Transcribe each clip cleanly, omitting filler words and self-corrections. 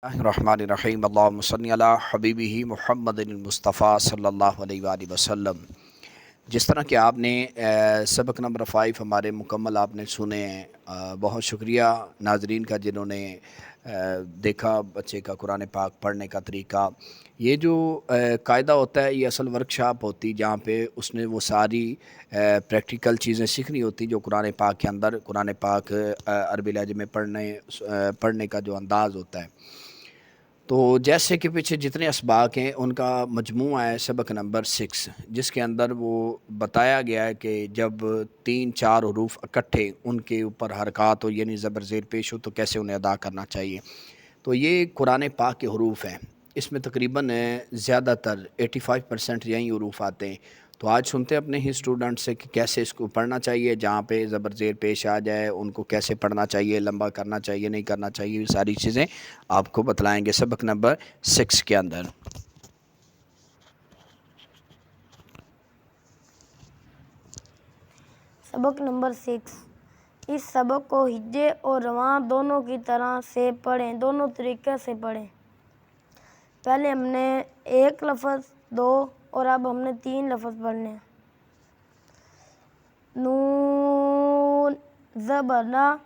الرحمن الرحیم اللہم صلی علی حبیبہ محمد المصطفیٰ صلی اللہ علیہ وآلہ وسلم۔ جس طرح کہ آپ نے سبق نمبر 5 ہمارے مکمل آپ نے سنے ہیں، بہت شکریہ ناظرین کا جنہوں نے دیکھا بچے کا قرآن پاک پڑھنے کا طریقہ۔ یہ جو قاعدہ ہوتا ہے یہ اصل ورکشاپ ہوتی جہاں پہ اس نے وہ ساری پریکٹیکل چیزیں سیکھنی ہوتی جو قرآن پاک کے اندر قرآن پاک عربی لہجے میں پڑھنے کا جو انداز ہوتا ہے۔ تو جیسے کہ پیچھے جتنے اسباق ہیں ان کا مجموعہ ہے سبق نمبر 6، جس کے اندر وہ بتایا گیا ہے کہ جب 3-4 حروف اکٹھے ان کے اوپر حرکات ہو یعنی زبر زیر پیش ہو تو کیسے انہیں ادا کرنا چاہیے۔ تو یہ قرآن پاک کے حروف ہیں، اس میں تقریباً زیادہ تر 85% یہی حروف آتے ہیں۔ تو آج سنتے ہیں اپنے ہی اسٹوڈنٹ سے کہ کیسے اس کو پڑھنا چاہیے، جہاں پہ زبر زیر پیش آ جائے ان کو کیسے پڑھنا چاہیے، لمبا کرنا چاہیے نہیں کرنا چاہیے، یہ ساری چیزیں آپ کو بتلائیں گے سبق نمبر 6 کے اندر۔ سبق نمبر 6، اس سبق کو ہجے اور رواں دونوں کی طرح سے پڑھیں، دونوں طریقے سے پڑھیں۔ پہلے ہم نے ایک لفظ، 2 اور اب ہم نے 3 لفظ پڑھنے ہیں۔ نون زبر نا،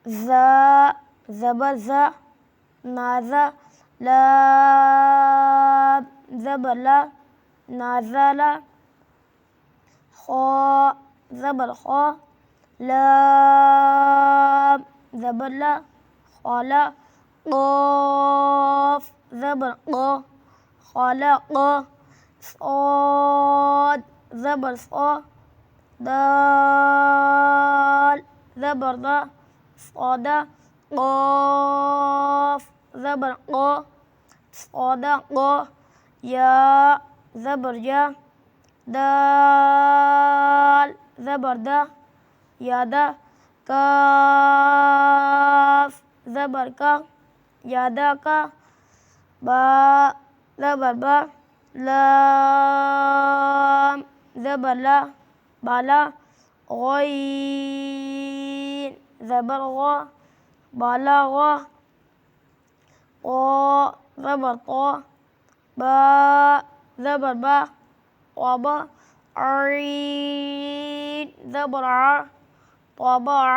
زا زبر زا، نازا، لام زبر لا، نازالا، خا زبر خا، لام زبر لا، خالا، قاف زبر قا، خالقا، صاد زبر صا، دال زبر دا، صادا، قاف زبر قا، صادقا، یا زبر یا، دال زبر دا، یادا، کاف زبر کا، یادا کا، با زبر با، لام زبر لا، بالا، غین زبر غا، بالاغا، قا زبر قا، با زبر با، قابا، عین زبر ع، طابع،